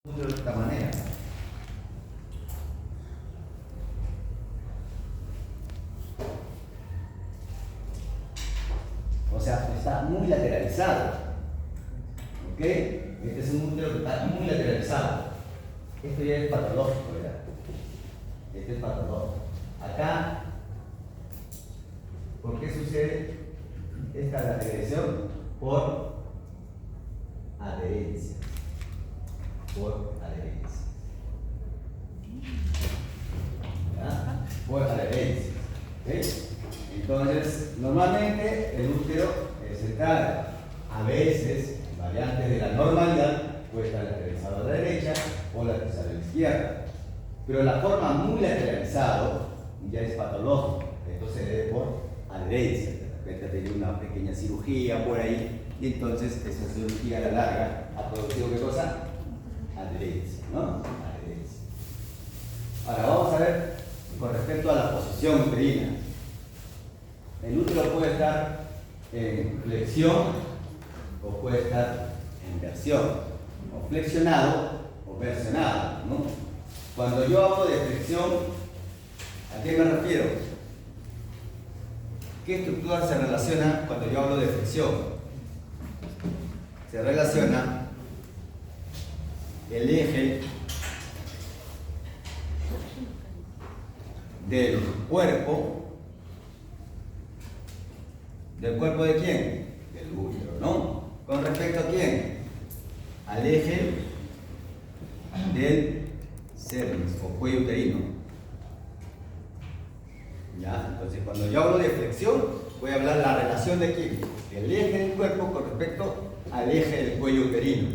de esta manera. O sea, está muy lateralizado. ¿Ok? Este es un útero que está muy lateralizado. Esto ya es patológico, ¿verdad? Este es patológico. Acá, ¿por qué sucede esta lateralización? Por adherencia. Por adherencia. ¿Ya? Por adherencia. ¿Ok? Entonces, normalmente el útero es central. A veces, en variantes de la normalidad, puede estar lateralizado a la derecha o lateralizado a la izquierda. Pero la forma muy lateralizado ya es patológico. Esto se debe por adherencia. De repente ha tenido una pequeña cirugía por ahí y entonces esa cirugía a la larga ha producido ¿qué cosa? Adherencia, ¿no? Adherencia. Ahora vamos a ver con respecto a la posición uterina. El útero puede estar en flexión o puede estar en versión, o flexionado o versionado, ¿no? Cuando yo hablo de flexión, ¿a qué me refiero? ¿Qué estructura se relaciona cuando yo hablo de flexión? Se relaciona el eje del cuerpo. ¿Del cuerpo de quién? Del útero, ¿no? ¿Con respecto a quién? Al eje del cervix o cuello uterino. ¿Ya? Entonces, cuando yo hablo de flexión, voy a hablar de la relación de quién? El eje del cuerpo con respecto al eje del cuello uterino.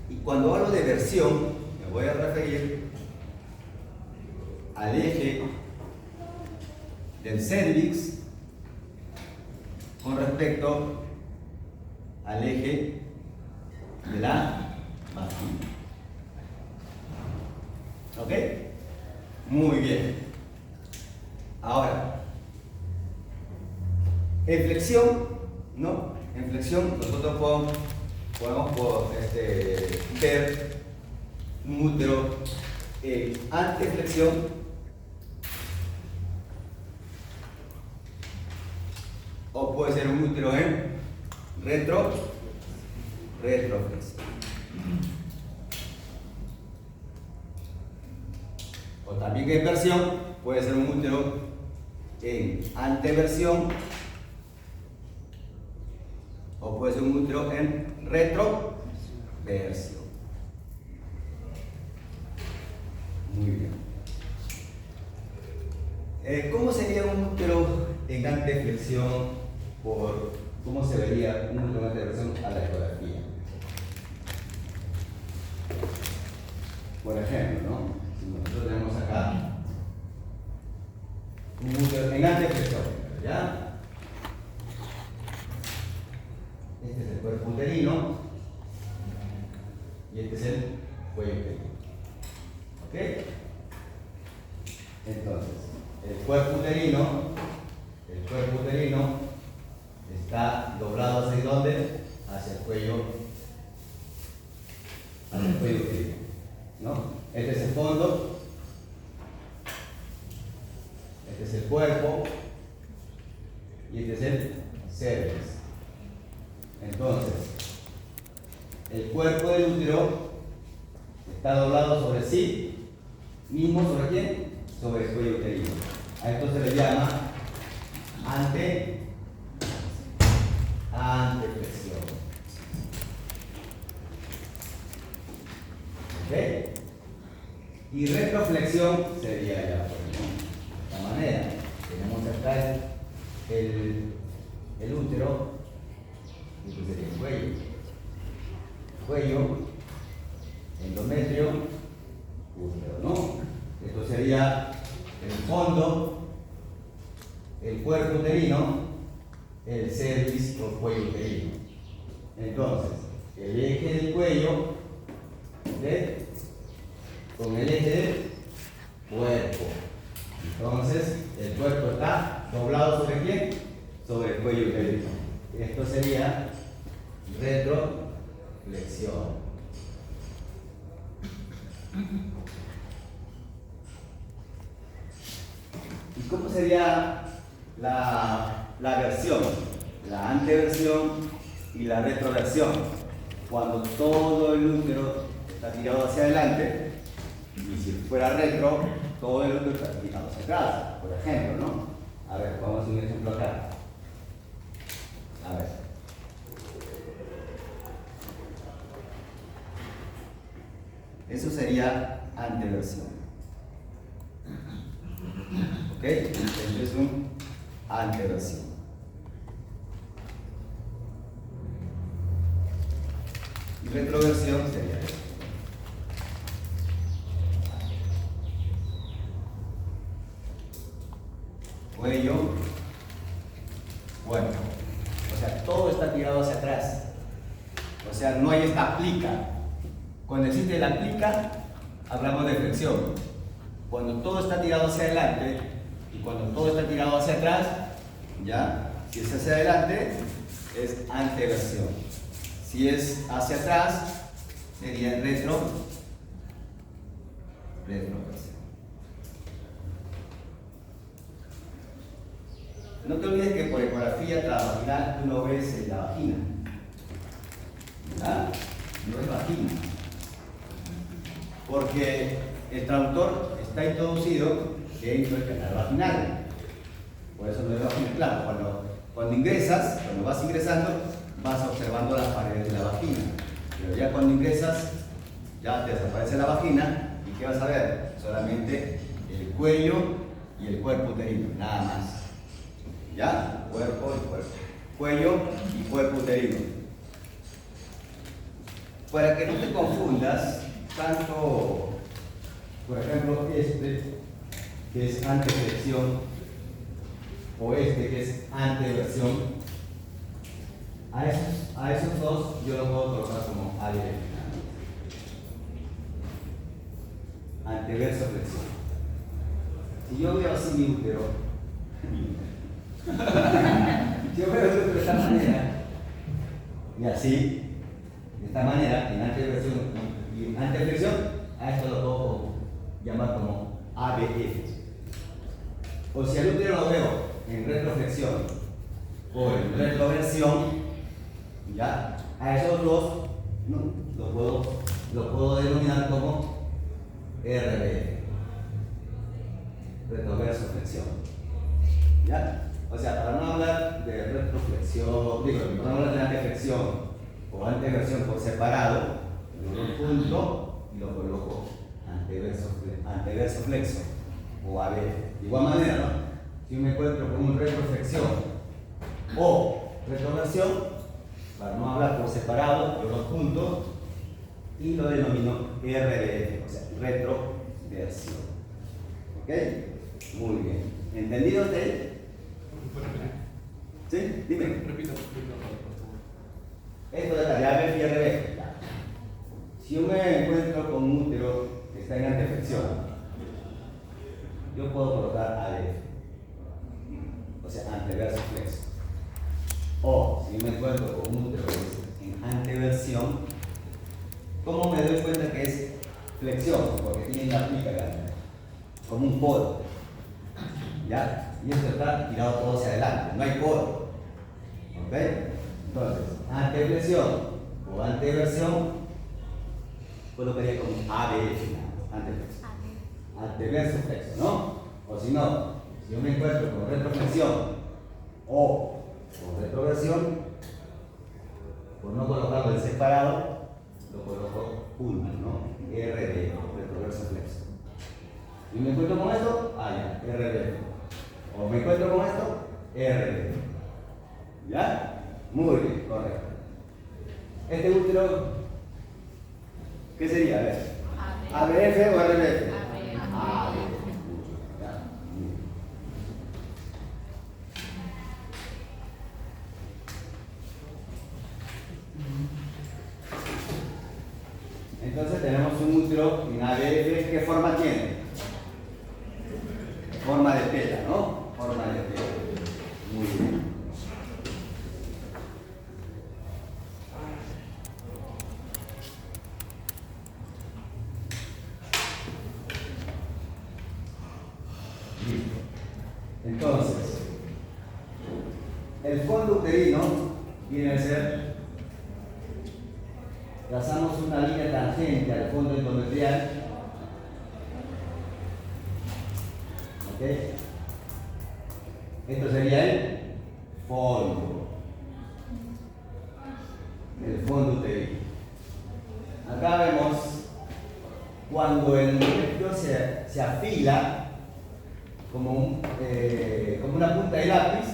Y cuando hablo de versión, me voy a referir al eje del cervix con respecto al eje de la vagina. ¿Ok? Muy bien. Ahora, en flexión, ¿no? En flexión nosotros podemos ver un útero en anteflexión o puede ser un útero en retroflexión. O también en versión, puede ser un útero en anteversión o puede ser un útero en retroversión. Muy bien. ¿Cómo sería un útero en anteflexión? ¿Cómo se vería un útero en anteflexión a la ecografía? Por ejemplo, ¿no? Si nosotros tenemos acá un útero en anteflexión, ¿ya? Este es el cuerpo uterino y este es el cuello uterino. ¿Ok? Entonces, el cuerpo uterino está doblado hacia dónde? Hacia el cuello uterino, ¿no? Este es el fondo, este es el cuerpo y este es el cervix. Entonces, el cuerpo del útero está doblado sobre sí mismo, ¿sobre quién? Sobre el cuello uterino. A esto se le llama anteflexión. ¿Ok? Y retroflexión sería ya, de esta manera. Tenemos acá el útero, y esto sería el cuello, endometrio, útero, ¿no? Esto sería el fondo, el cuerpo uterino, el cervix o cuello uterino. Entonces, el eje del cuello con el eje del cuerpo. Entonces, el cuerpo está doblado ¿sobre quién? Sobre el cuello uterino. Esto sería retroflexión. ¿Y cómo sería la versión? La anteversión y la retroversión. Cuando todo el útero está tirado hacia adelante, y si fuera retro, todo el útero está tirado hacia atrás, por ejemplo, ¿no? A ver, vamos a hacer un ejemplo acá. A ver. Eso sería anteversión. ¿Ok? Esto es un anteversión. Y retroversión sería esto. Cuello, cuerpo. O sea, todo está tirado hacia atrás. O sea, no hay esta plica. Cuando existe la plica, hablamos de flexión. Cuando todo está tirado hacia adelante y cuando todo está tirado hacia atrás, ya, si es hacia adelante, es anteversión. Si es hacia atrás, sería retroversión. No te olvides que por ecografía transvaginal tú no ves la vagina. ¿Verdad? No es vagina. Porque el traductor está introducido dentro del canal vaginal. Por eso no es vagina. Claro, cuando ingresas, cuando vas ingresando, vas observando las paredes de la vagina. Pero ya cuando ingresas, ya te desaparece la vagina. ¿Y qué vas a ver? Solamente el cuello y el cuerpo uterino, nada más. ¿Ya? Cuerpo y cuerpo. Cuello y cuerpo uterino. Para que no te confundas, tanto, por ejemplo, este, que es anteflexión, o este, que es anteversión, a esos dos yo lo puedo colocar como ADF. Anteverso flexión. Si yo veo así mi útero, yo veo el útero de esta manera, y así, de esta manera, en anteversión y anteflexión, a esto lo puedo llamar como ABF. O si el útero lo veo en retroflexión o en retroversión, ya, a esos dos no, lo puedo denominar como RBF, retroverso flexión. ¿Ya? O sea, para no hablar de retroflexión, para no hablar de anteflexión o anteversión por separado, lo junto y lo coloco anteverso flexo o ABF. De igual manera, ¿no? Si me encuentro con un retroflexión o retroversión, para no hablar por separado, yo lo junto y lo denomino RBF, o sea, retroversión. ¿Ok? Muy bien. ¿Entendido usted? ¿Sí? Dime. Repito. Esto de la ABF y RBF. Si yo me encuentro con un útero que está en anteflexión, yo puedo colocar ABF, o sea, anteverso flexo. O si me encuentro con un útero que es en anteversión, ¿cómo me doy cuenta que es flexión? Porque tiene la plica acá, como un polo. ¿Ya? Y esto está tirado todo hacia adelante, no hay polo. ¿Ok? Entonces, anteflexión o anteversión, colocaría como ABF, anteverso flexo, ¿no? O si no, si yo me encuentro con retroflexión o con retroversión, por no colocarlo en separado, lo coloco junto, ¿no? RD, retroverso flexo. Y me encuentro con esto, ya, RD. O me encuentro con esto, RD. ¿Ya? Muy bien, correcto. Este útero, ¿qué sería? A ver. ¿ABF o RBF? ABF. Entonces tenemos un útero en ABF. ¿Qué forma tiene? Forma de tela, ¿no? Forma de tela. Muy bien. Entonces, el fondo uterino viene a ser, trazamos una línea tangente al fondo endometrial, ¿ok? Esto sería el fondo uterino. Acá vemos cuando el endometrio se afila como una punta de lápiz.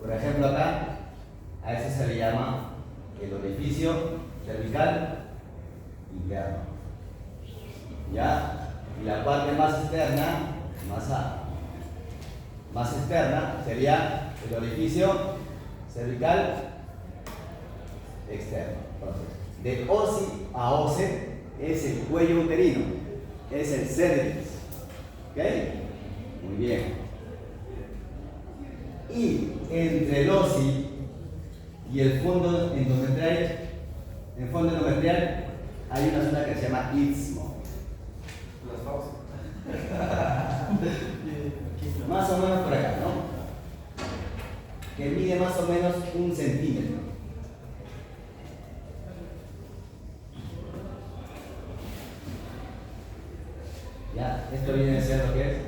Por ejemplo, acá a ese se le llama el orificio cervical interno. ¿Ya? Y la parte más externa, más externa sería el orificio cervical externo. Entonces, de OSI a OCE es el cuello uterino, es el cervix. ¿Ok? Muy bien. Y entre el OSI y el fondo endometrial, hay una zona que se llama istmo. Más o menos por acá, ¿no? Que mide más o menos 1 centímetro. Ya, esto viene a ser lo que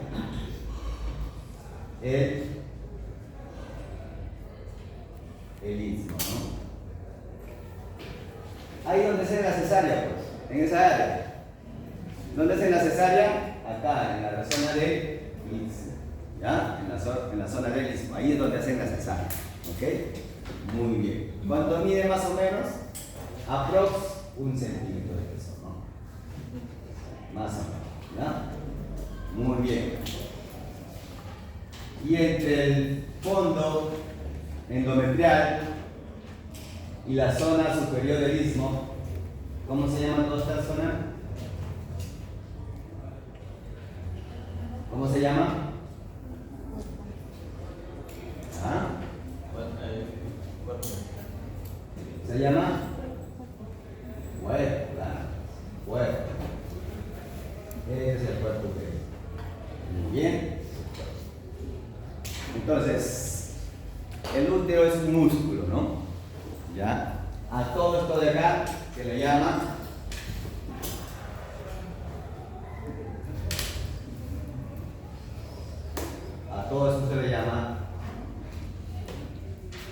es el istmo, ¿no? Ahí donde se la cesárea, pues, en esa área. ¿Dónde se la cesárea? Acá, en la zona del istmo. ¿Ya? En la zona del istmo. Ahí es donde hacen la cesárea. ¿Ok? Muy bien. ¿Cuánto mide más o menos? Aprox 1 centímetro de peso, ¿no? Más o menos. ¿Ya? Muy bien. Y entre el fondo endometrial y la zona superior del istmo, ¿cómo se llama toda esta zona? ¿Cómo se llama? ¿Ah? Se llama cuerpo, claro. Cuerpo. Ese es el cuerpo uterino. Muy bien. Entonces, el útero es un músculo, ¿no? ¿Ya? A todo esto de acá se le llama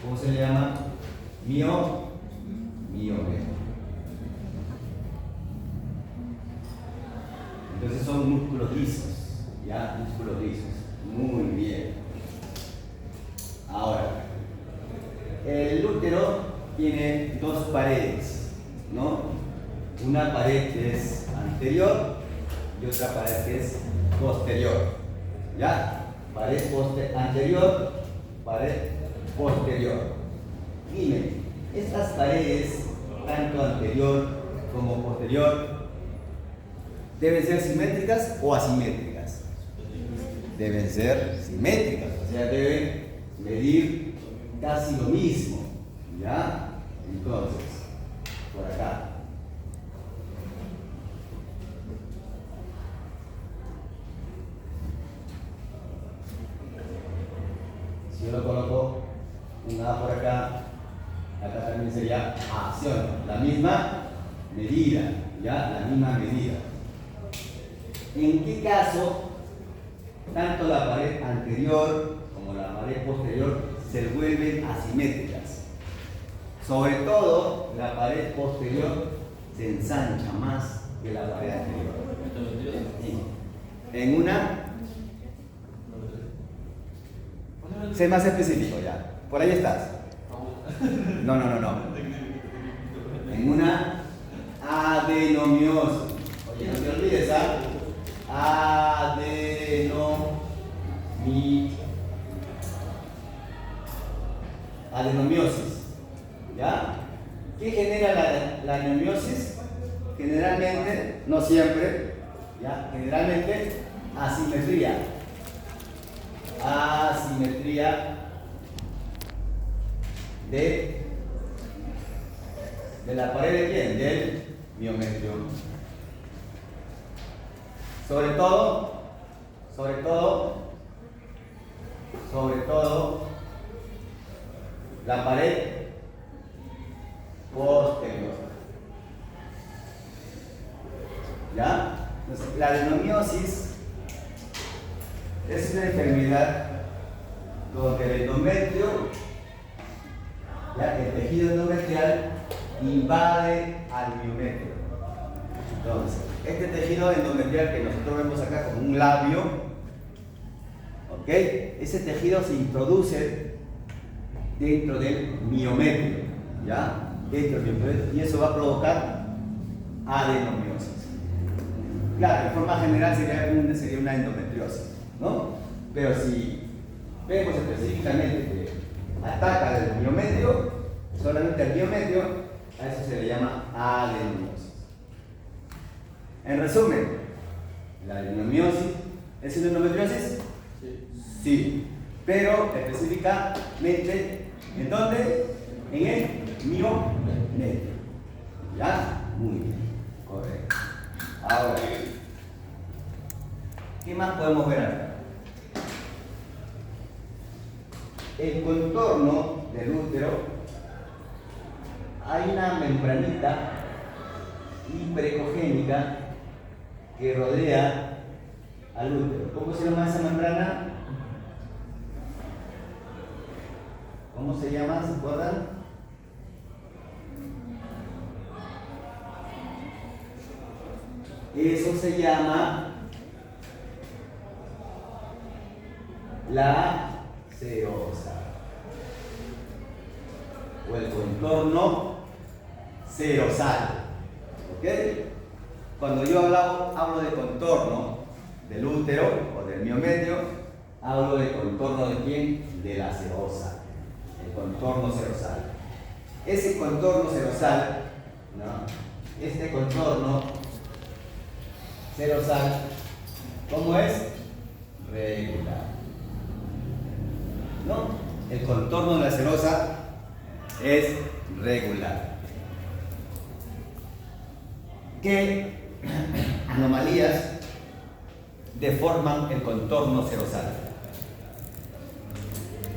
¿cómo se le llama? Miometrio. Entonces son músculos lisos, ¿ya? Músculos lisos. Muy bien. Ahora, el útero tiene 2 paredes, ¿no? Una pared que es anterior y otra pared que es posterior. ¿Ya? Pared anterior, pared posterior. Dime, estas paredes, tanto anterior como posterior, ¿deben ser simétricas o asimétricas? Deben ser simétricas, o sea, deben medir casi lo mismo. ¿Ya? Entonces, por acá. Si yo lo coloco un A por acá, acá también sería acción, la misma medida, ¿ya? La misma medida. ¿En qué caso tanto la pared anterior como la pared posterior se vuelven asimétricas? Sobre todo, la pared posterior se ensancha más que la pared anterior. En una, sé más específico ya. Por ahí estás. No. En una adenomiosis. Oye, no te olvides, adenomiosis. ¿Ya? ¿Qué genera la adenomiosis? Generalmente, no siempre, ¿ya? Generalmente, asimetría. Asimetría de la pared de quién? Del miometrio. Sobre todo sobre todo la pared posterior. ¿Ya? Entonces, la adenomiosis es una enfermedad donde el endometrio, ¿ya? El tejido endometrial invade al miometrio. Entonces, este tejido endometrial que nosotros vemos acá como un labio, ¿ok? Ese tejido se introduce dentro del miometrio, ¿ya? Dentro del miometrio, y eso va a provocar adenomiosis. Claro, de forma general sería una endometriosis, ¿no? Pero si vemos específicamente que ataca el miometrio, solamente el miometrio, a eso se le llama adenomiosis. En resumen, la adenomiosis es una endometriosis. Sí, pero específicamente, ¿en dónde? En el miometrio. ¿Ya? Muy bien, correcto. Ahora, ¿qué más podemos ver acá? El contorno del útero, hay una membranita hiperecogénica que rodea al útero. ¿Cómo se llama esa membrana? ¿Cómo se llama? ¿Se acuerdan? Eso se llama la serosa o el contorno serosal. ¿Ok? Cuando yo hablo de contorno del útero o del miometrio, hablo de contorno de quién? De la serosa, el contorno serosal. Ese contorno serosal, ¿no? Este contorno serosal, ¿cómo es? Regular. ¿No? El contorno de la serosa es regular. ¿Qué anomalías deforman el contorno serosal?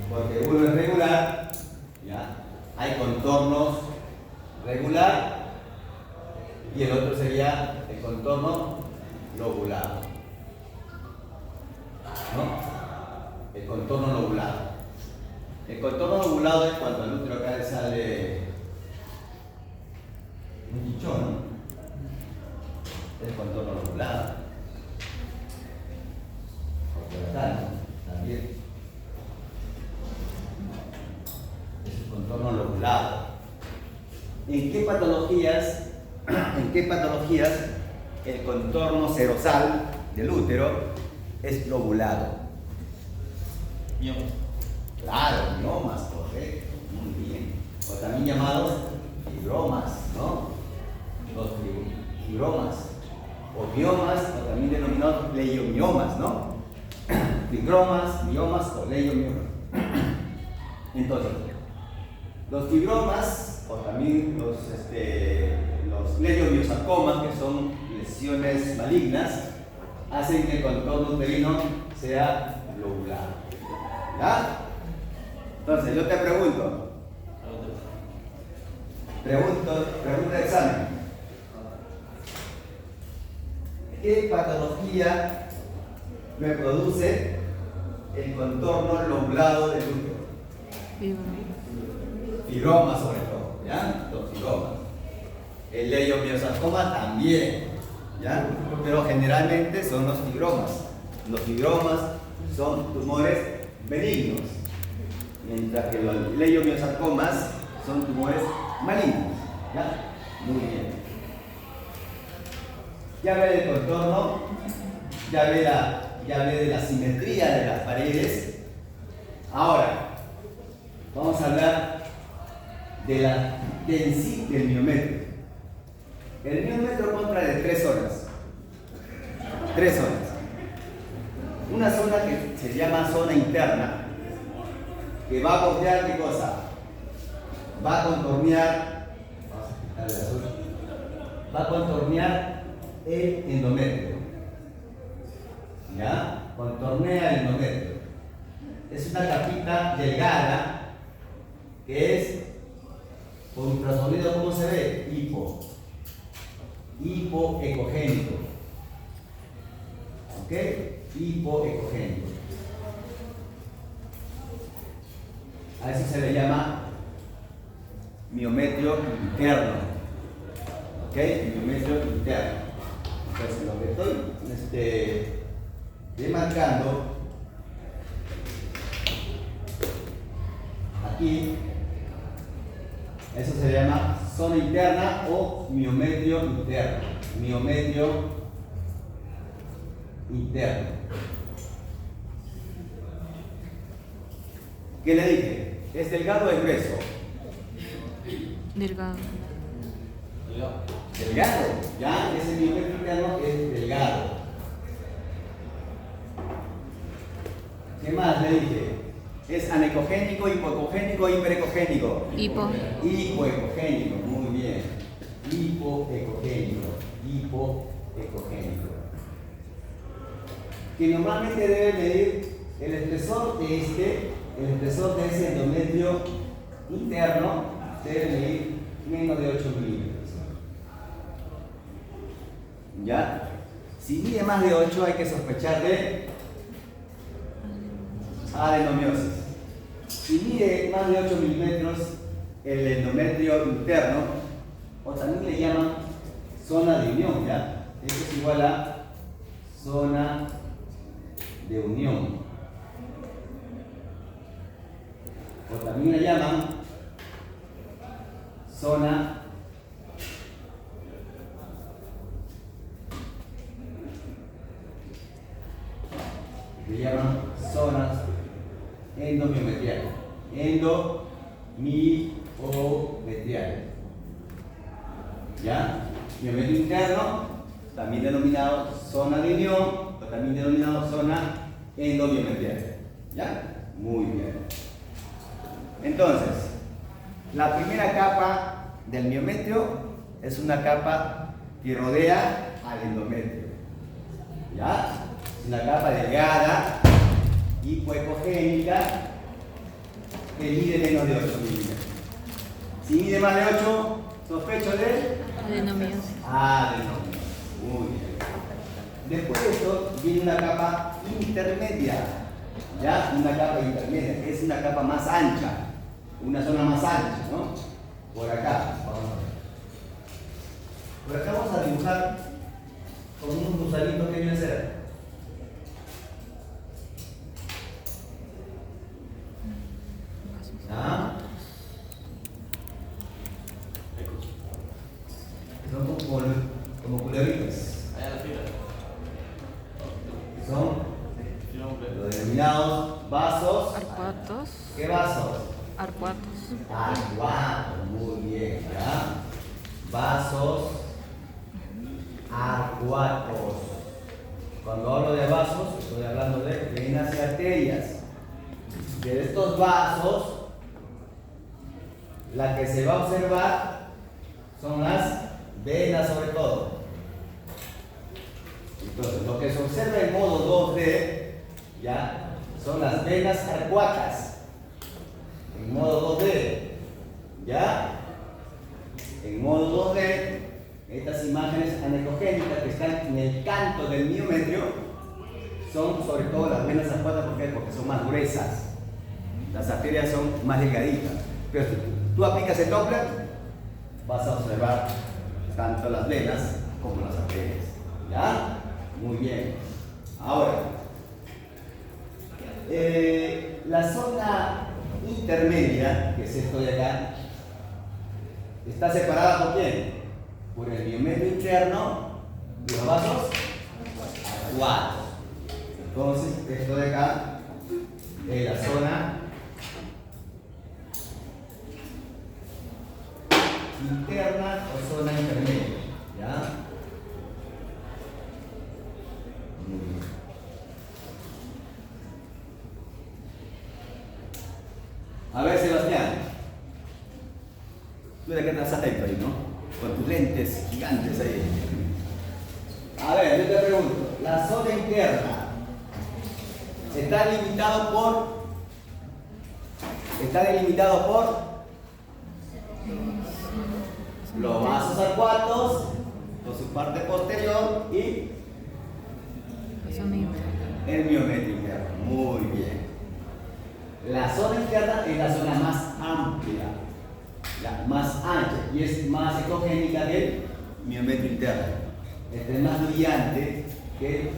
Porque uno es regular, ¿ya? Hay contornos regular y el otro sería el contorno lobulado, ¿no? El contorno lobulado. El contorno lobulado es cuando al útero acá le sale un chichón, ¿no? El contorno lobulado. Por acá, ¿no? También. Es el contorno lobulado. ¿En qué patologías el contorno serosal del útero es lobulado? Miomas. Claro, miomas, correcto, muy bien. O también llamados fibromas, ¿no? Los fibromas. O miomas, o también denominados leiomiomas, ¿no? Fibromas, miomas o leiomiomas. Entonces, los fibromas, o también los leiomiosarcomas, que son lesiones malignas, hacen que el contorno uterino sea lobulado. ¿Ya? Entonces, yo te pregunto. Pregunta de examen. ¿Qué patología me produce el contorno lobulado del útero? Fibroma sobre todo, ¿ya? Los fibromas. El leiomiosarcoma también, ¿ya? Pero generalmente son los fibromas. Los fibromas son tumores benignos, mientras que los leiomiosarcomas son tumores malignos, ¿ya? Muy bien. Ya hablé del contorno, ya hablé de la simetría de las paredes. Ahora, vamos a hablar de la densidad del miometrio. El miometrio consta de tres zonas. Tres zonas. Una zona que se llama zona interna, que va a bordear ¿qué cosa? Va a contornear, va a contornear el endometrio. ¿Ya? Contornea el endometrio. es una capita delgada que es, por ultrasonido, ¿cómo se ve? Hipoecogénico. ¿Ok? Hipoecogénico. A eso se le llama miometrio interno. ¿Ok? Miometrio interno. Entonces, lo que estoy demarcando aquí, eso se llama zona interna o miometrio interno. Miometrio interno. ¿Qué le dije? ¿Es delgado o es grueso? Delgado. Delgado. Ya, ese miometrio interno es delgado. ¿Qué más le dije? ¿Es anecogénico, hipoecogénico o hiperecogénico? Hipoecogénico, muy bien. Hipoecogénico. Que normalmente debe medir el espesor de ese endometrio interno debe medir menos de 8 milímetros. ¿Ya? Si mide más de 8 hay que sospechar de adenomiosis. Si mide más de 8 milímetros el endometrio interno, o también le llaman zona de unión, ¿ya? Esto es igual a zona de unión. O también le llaman zona zonas endomiometriales. Endomiometriales. ¿Ya? Miometrio interno, también denominado zona de unión, o también denominado zona endomiometrial. ¿Ya? Muy bien. Entonces, la primera capa del miometrio es una capa que rodea al endometrio. ¿Ya? Es una capa delgada, hipoecogénica, que mide menos de 8 milímetros. Si mide más de 8, sospecho de Adenomiosis. adenomiosis. Muy bien. Después de esto viene una capa intermedia. ¿Ya? Una capa intermedia, que es una capa más ancha, una zona más ancha, ¿no? Por acá, vamos a ver. Por acá vamos a dibujar con unos gusanitos que vienen a ser. ¿Ah? Son como culebritas. Allá la fila. Son los denominados vasos. Arcuatos. ¿Qué vasos? Arcuatos. Arcuatos, muy bien, ¿ya? Vasos arcuatos. Cuando hablo de vasos, estoy hablando de venas y arterias. De estos vasos, la que se va a observar son las venas sobre todo. Entonces, lo que se observa en modo 2D, ¿ya? Son las venas arcuatas. En modo 2D, ¿ya? En modo 2D, estas imágenes anecogénicas que están en el canto del miometrio son sobre todo las venas arcuatas. ¿Por qué? Porque son más gruesas. Las arterias son más delgaditas. Pero si tú aplicas el Doppler, vas a observar tanto las venas como las arterias. ¿Ya? Muy bien. Ahora, la zona intermedia, que es esto de acá, está separada ¿por quién? Por el miometrio interno y los vasos arcuatos. Entonces, esto de acá es la zona interna o zona intermedia. ¿Ya? Muy bien. A ver, Sebastián. Tú de qué estás atento ahí, ¿no? Con tus lentes gigantes ahí. A ver, yo te pregunto, la zona interna está limitado por están delimitados por los vasos arcuatos, por su parte posterior y Zona interna. el miometrio interno. Muy bien. La zona interna es la zona más amplia, la más ancha y es más ecogénica que el miometrio interno. Este es más brillante que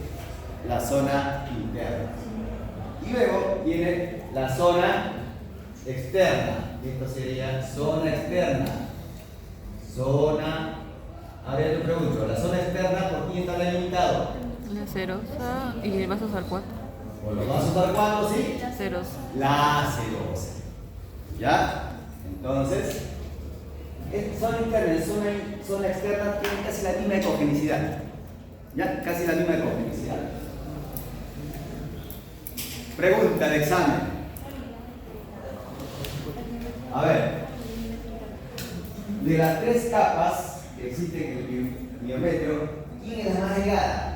la zona interna. Y luego viene la zona externa. Esto sería zona externa. Zona. Ahora te pregunto, ¿la zona externa por quién está delimitado? La cerosa y el vaso salcuato. Por los vasos arcuatos y Cerosa. la serosa. ¿Ya? Entonces, zona interna y zona externa tienen casi la misma ecogenicidad. ¿Ya? Casi la misma ecogenicidad. Pregunta de examen. A ver, de las 3 capas que existen en el miometrio, ¿quién es la más delgada?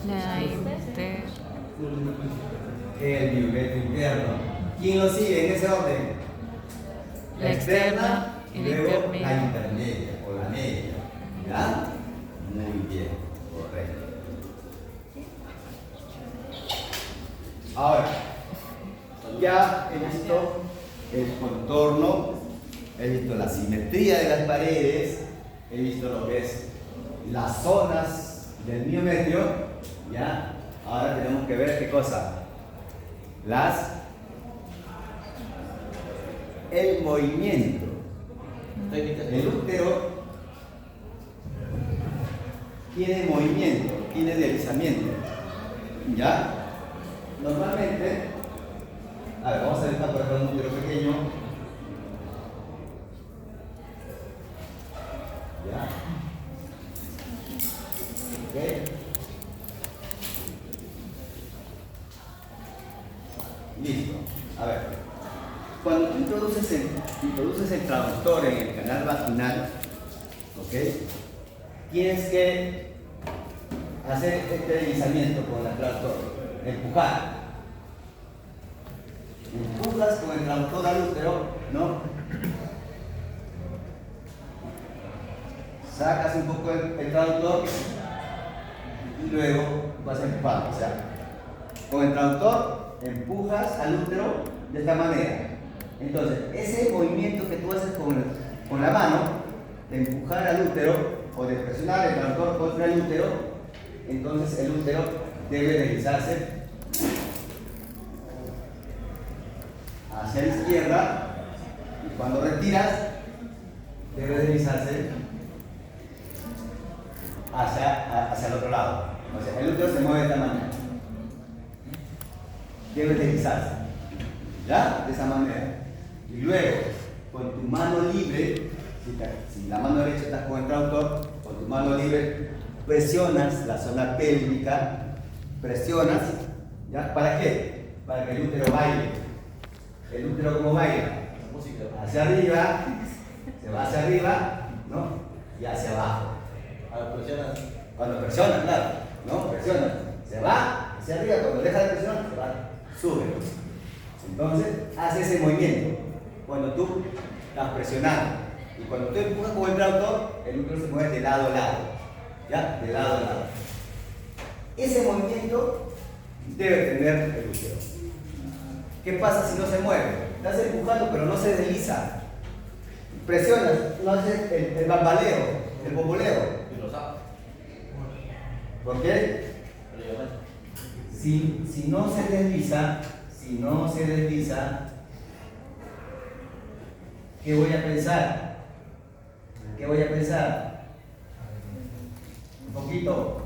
La interna. El miometrio interno. ¿Quién lo sigue en ese orden? La externa y la luego intermedia. la intermedia o la media. ¿Ya? Muy bien, correcto. Ahora, ya he visto el contorno, he visto la simetría de las paredes, he visto lo que es las zonas del miometrio. ¿Ya? Ahora tenemos que ver qué cosa. El movimiento. El útero tiene movimiento, tiene deslizamiento. ¿Ya? Normalmente, a ver, vamos a dejar por acá un útero pequeño. ¿Ya? ¿Ok? Listo. A ver. Cuando tú introduces el traductor en el canal vaginal, ¿ok? Tienes que hacer este deslizamiento con el traductor, empujar. Empujas con el traductor al útero, ¿no? Sacas un poco el traductor y luego vas empujando. O sea, con el traductor empujas al útero de esta manera. Entonces, ese movimiento que tú haces con la mano, de empujar al útero o de presionar el traductor contra el útero, entonces el útero debe deslizarse hacia la izquierda y cuando retiras debe deslizarse hacia el otro lado. O sea, el útero se mueve de esta manera. Debe deslizarse. ¿Ya? De esa manera. Y luego, con tu mano libre, si la mano derecha estás con el traductor, con tu mano libre presionas la zona pélvica, presionas, ¿ya? ¿Para qué? Para que el útero baile. El útero como baila, hacia arriba, se va hacia arriba, ¿no? Y hacia abajo. Cuando presionas, claro, ¿no? Presionas, se va hacia arriba, cuando deja de presionar, se va, sube. Entonces, hace ese movimiento. Cuando tú estás presionando y cuando tú empujas con el traductor, el útero se mueve de lado a lado. ¿Ya? De lado a lado. Ese movimiento debe tener el útero. ¿Qué pasa si no se mueve? Estás empujando, pero no se desliza. Presionas, no haces el bambaleo, el bomboleo. ¿Por qué? Si no se desliza, ¿qué voy a pensar? ¿Qué voy a pensar? Un poquito.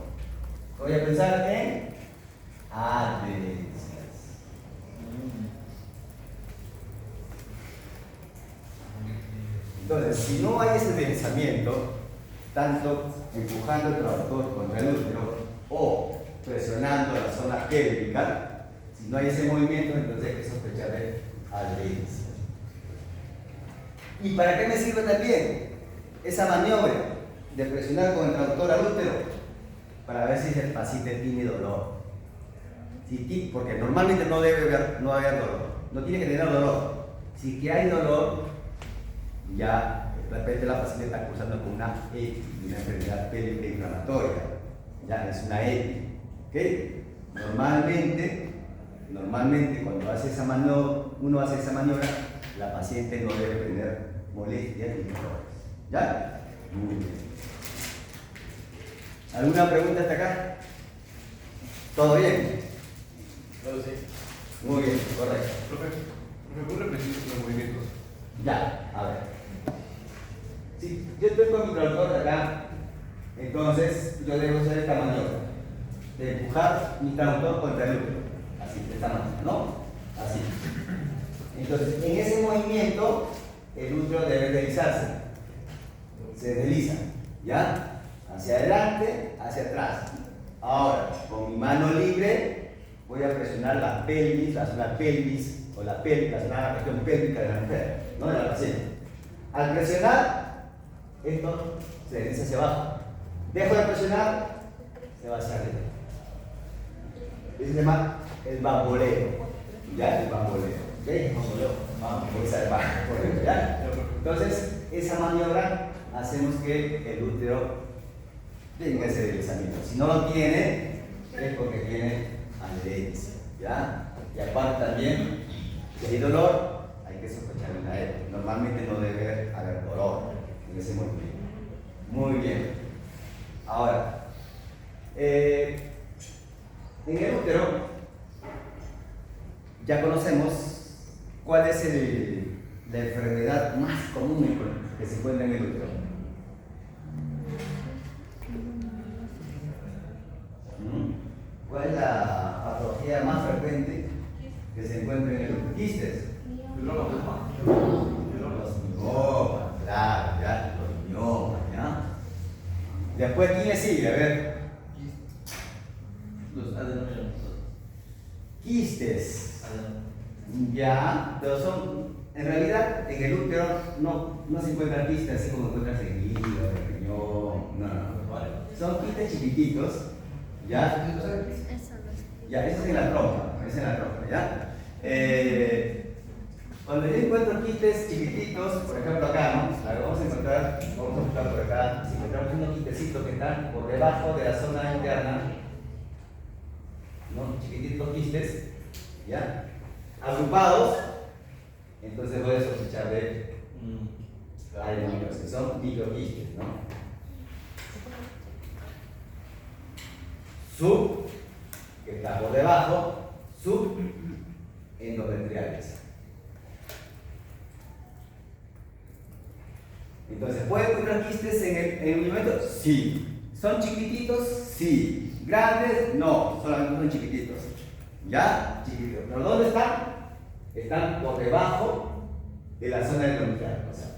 Voy a pensar en adherencias. Entonces, si no hay ese deslizamiento, tanto empujando el traductor contra el útero o presionando la zona pélvica, si no hay ese movimiento, entonces hay que sospechar de adherencia. ¿Y para qué me sirve también esa maniobra de presionar con el traductor al útero? Para ver si el paciente tiene dolor. Porque normalmente no debe haber dolor. no tiene que tener dolor. Si que hay dolor, ya de repente la paciente está cursando con una EPI, una enfermedad pélvica inflamatoria. Ya es una EPI. ¿Okay? Normalmente cuando hace esa uno hace esa maniobra, la paciente no debe tener molestias ni dolores. ¿Ya? Muy bien. ¿Alguna pregunta hasta acá? ¿Todo bien? Claro, sí. Muy bien, correcto. Profe, ¿me puede repetir los movimientos? Ya, a ver. Sí, yo estoy con mi traductor acá, entonces yo debo hacer esta maniobra de empujar mi traductor contra el útero, así, de esta manera, ¿no? Así. Entonces, en ese movimiento, el útero debe deslizarse. Se desliza, ¿ya? Hacia adelante, hacia atrás. Ahora, con mi mano libre, voy a presionar la pelvis, la zona pelvis, o la región pélvica de la mujer, ¿no? De la paciente. Al presionar, esto se desliza hacia abajo. Dejo de presionar, se va hacia arriba. Ese se llama el bamboleo. ¿Ya? El bamboleo. ¿Ok? Bamboleo. Vamos, esa es el bamboleo. ¿Ya? Entonces, esa maniobra hacemos que el útero tenga ese deslizamiento. Si no lo tiene, es porque tiene adherencia. ¿Ya? Y aparte también, si hay dolor, hay que sospechar una EPI. Normalmente no debe haber dolor en ese movimiento. Muy bien. Ahora, en el útero ya conocemos cuál es la enfermedad más común que se encuentra en el útero. ¿Cuál es la patología más frecuente que se encuentra en el útero? ¿Quistes? Los miomas, claro, ya, los miomas, ¿ya? Después, ¿quién le sigue? A ver. Los adenomas. Quistes. Ya, pero son, en realidad, en el útero no se encuentran quistes así como encuentras en el hígado, en el riñón, no. Son quistes chiquititos, ¿ya? Ya, eso es en la trompa, ¿ya? Cuando yo encuentro quistes chiquititos, por ejemplo acá, ¿no? A ver, vamos a buscar por acá, si encontramos unos quistecitos que están por debajo de la zona interna, ¿no? Chiquititos quistes, ¿ya? Agrupados, entonces voy a sospechar de adenomas, que son microquistes, ¿no? Que está por debajo, endometriales. Entonces, ¿puede encontrar quistes en el movimiento? Sí. ¿Son chiquititos? Sí. ¿Grandes? No, solamente son chiquititos. ¿Ya? Chiquititos. ¿Pero dónde están? Están por debajo de la zona endometrial. O sea,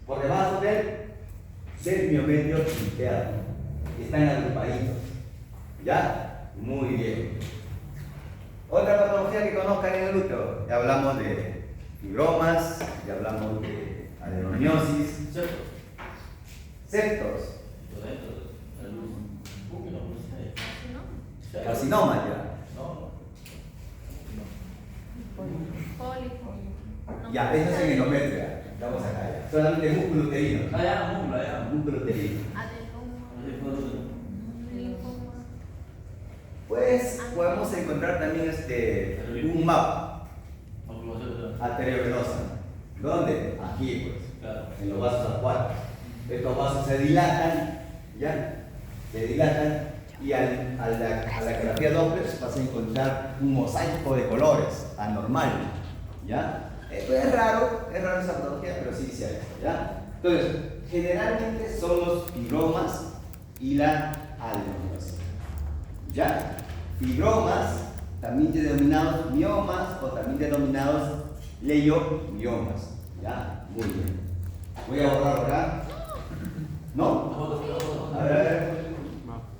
por debajo del miometrio interno. Están agrupaditos. ¿Ya? Muy bien. Otra patología que conozcan en el útero. Ya hablamos de fibromas, ya hablamos de adenomiosis. Septos. Carcinoma ya. Ya, eso es en endometria. Estamos acá ya. Solamente músculo uterino. Músculo uterino. Pues podemos encontrar también un mapa arteriovenosa. ¿Dónde? Aquí, pues. Claro. En los vasos acuáticos. Estos vasos se dilatan, ¿ya? Se dilatan y a la ecografía Doppler vas a encontrar un mosaico de colores anormal, ¿ya? Es raro esa patología, pero sí se ha visto, ¿ya? Entonces, generalmente son los fibromas y la adenomiosis. ¿Ya? Fibromas, también denominados miomas o también denominados leiomiomas. ¿Ya? Muy bien. Voy a borrar acá. ¿No? A ver.